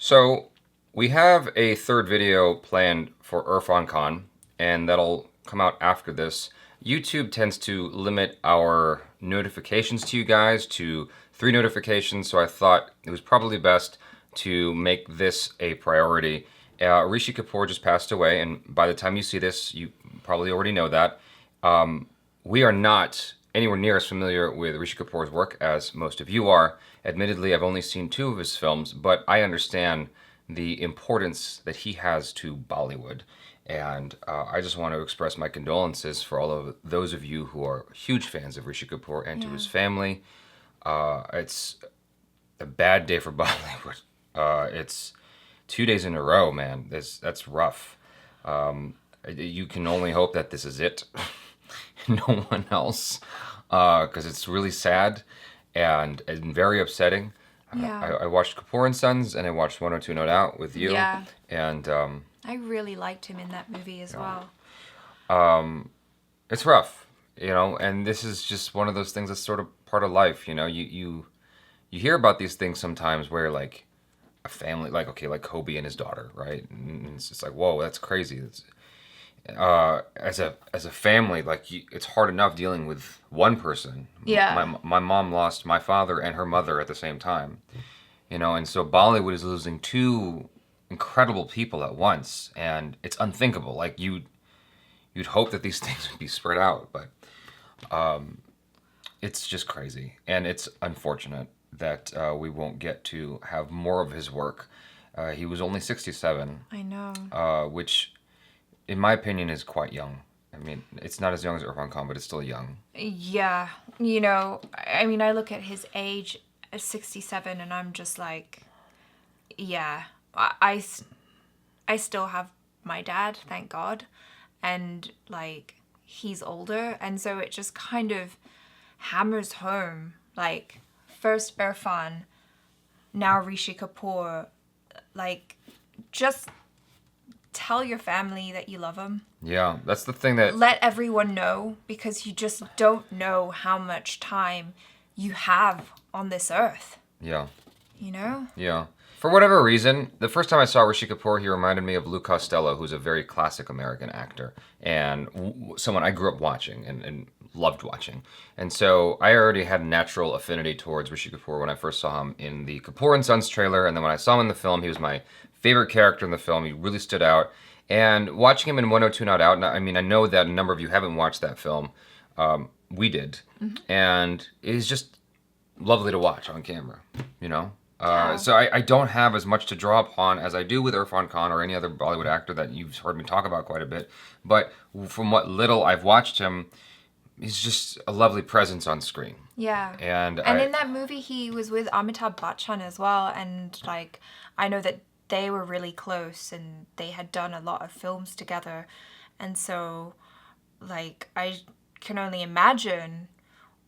So we have a third video planned for Irfan Khan, and that'll come out after this. YouTube tends to limit our notifications to you guys to 3 notifications, so I thought it was probably best to make this a priority. Rishi Kapoor just passed away, and by the time you see this, you probably already know that. We are not anywhere near as familiar with Rishi Kapoor's work as most of you are. Admittedly, I've only seen 2 of his films, but I understand the importance that he has to Bollywood. And I just want to express my condolences for all of those of you who are huge fans of Rishi Kapoor and to his family. It's a bad day for Bollywood. It's 2 days in a row, man. That's rough. You can only hope that this is it. No one else, because it's really sad and very upsetting. Yeah. I watched Kapoor and Sons, and I watched 102 No Doubt with you. Yeah. And I really liked him in that movie as well. it's rough, and this is just one of those things that's sort of part of life. You hear about these things sometimes where, like, a family, like, okay, like Kobe and his daughter, right? And it's just like, whoa, that's crazy. As a family, like, it's hard enough dealing with one person. Yeah. My mom lost my father and her mother at the same time, and so Bollywood is losing 2 incredible people at once, and it's unthinkable. Like, you'd hope that these things would be spread out, but it's just crazy, and it's unfortunate that we won't get to have more of his work. He was only 67, I know. which, in my opinion, is quite young. I mean, it's not as young as Irfan Khan, but it's still young. Yeah. I look at his age as 67 and I'm just like, yeah, I still have my dad, thank God. And, like, he's older. And so it just kind of hammers home, like, first Irfan, now Rishi Kapoor. Like, just tell your family that you love them. Yeah, that's the thing that... Let everyone know, because you just don't know how much time you have on this earth. Yeah. Yeah. For whatever reason, the first time I saw Rishi Kapoor, he reminded me of Lou Costello, who's a very classic American actor, and someone I grew up watching and loved watching. And so I already had a natural affinity towards Rishi Kapoor when I first saw him in the Kapoor and Sons trailer, and then when I saw him in the film, he was my favorite character in the film. He really stood out. And watching him in 102 Not Out, I mean, I know that a number of you haven't watched that film. We did. Mm-hmm. And it is just lovely to watch on camera, Yeah. So I don't have as much to draw upon as I do with Irfan Khan or any other Bollywood actor that you've heard me talk about quite a bit. But from what little I've watched him, he's just a lovely presence on screen. Yeah. And in that movie, he was with Amitabh Bachchan as well. And, like, I know that they were really close and they had done a lot of films together. And so, like, I can only imagine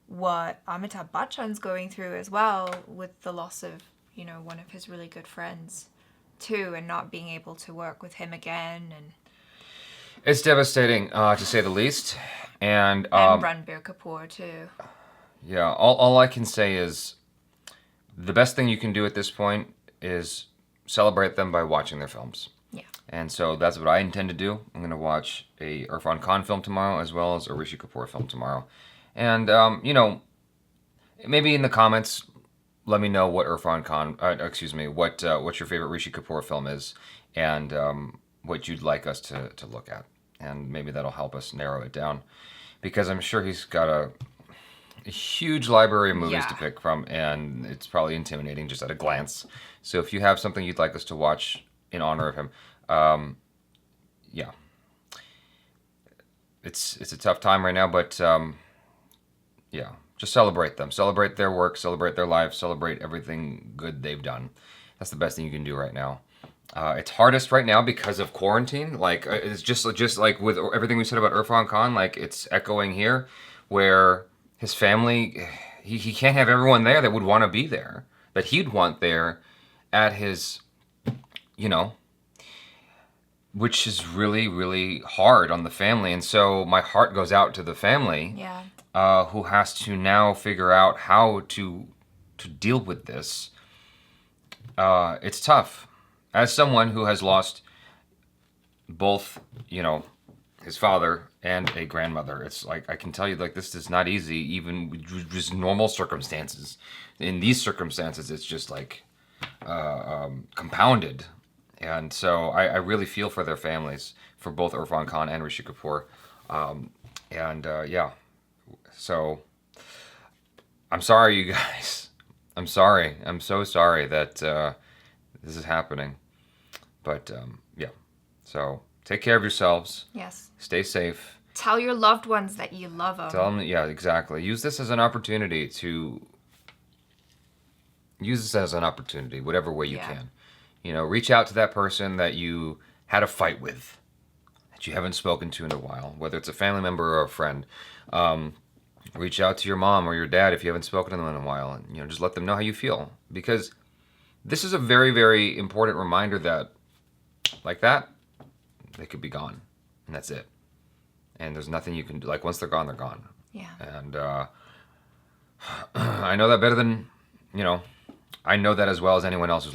what Amitabh Bachchan's going through as well with the loss of, one of his really good friends too, and not being able to work with him again. And it's devastating, to say the least. And Ranbir Kapoor too. Yeah, all I can say is the best thing you can do at this point is celebrate them by watching their films. Yeah. And so that's what I intend to do. I'm going to watch a Irfan Khan film tomorrow as well as a Rishi Kapoor film tomorrow. And, maybe in the comments, let me know what Irfan Khan, what your favorite Rishi Kapoor film is, and what you'd like us to look at. And maybe that'll help us narrow it down. Because I'm sure he's got a huge library of movies to pick from, and it's probably intimidating just at a glance. So if you have something you'd like us to watch in honor of him, yeah. It's a tough time right now, but yeah, just celebrate them. Celebrate their work, celebrate their lives, celebrate everything good they've done. That's the best thing you can do right now. It's hardest right now because of quarantine. Like, it's just like with everything we said about Irfan Khan, like, it's echoing here, where his family, he can't have everyone there that would want to be there, that he'd want there at his, which is really, really hard on the family. And so my heart goes out to the family, who has to now figure out how to deal with this. It's tough. as someone who has lost both, you know, his father and a grandmother, it's like, I can tell you, like, this is not easy, even with just normal circumstances. In these circumstances, it's just like compounded. And so I really feel for their families, for both Irfan Khan and Rishi Kapoor. Yeah, so I'm sorry, you guys. I'm sorry. I'm so sorry that this is happening. But yeah, so take care of yourselves. Yes. Stay safe. Tell your loved ones that you love them. Tell them, yeah, exactly. Use this as an opportunity whatever way you can. You know, reach out to that person that you had a fight with, that you haven't spoken to in a while, whether it's a family member or a friend. Reach out to your mom or your dad if you haven't spoken to them in a while, and, you know, just let them know how you feel, because this is a very, very important reminder that, like that, they could be gone, and that's it. And there's nothing you can do. Like, once they're gone, they're gone. Yeah. And I know that better than, you know, I know that as well as anyone else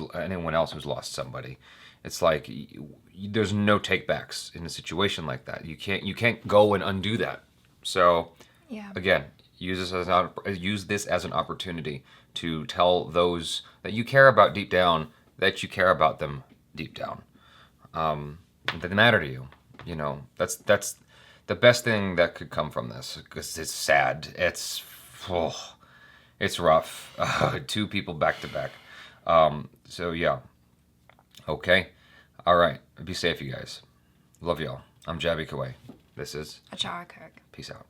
who's lost somebody. It's like there's no takebacks in a situation like that. You can't go and undo that. So Yeah. again, use this as an opportunity to tell those that you care about deep down that you care about them deep down. That they matter to you. You know, that's the best thing that could come from this, because it's sad. It's rough. 2 people back to back. So yeah. Okay. All right. Be safe, you guys. Love y'all. I'm Jaby KOAY. This is ACHARA KIRK. Peace out.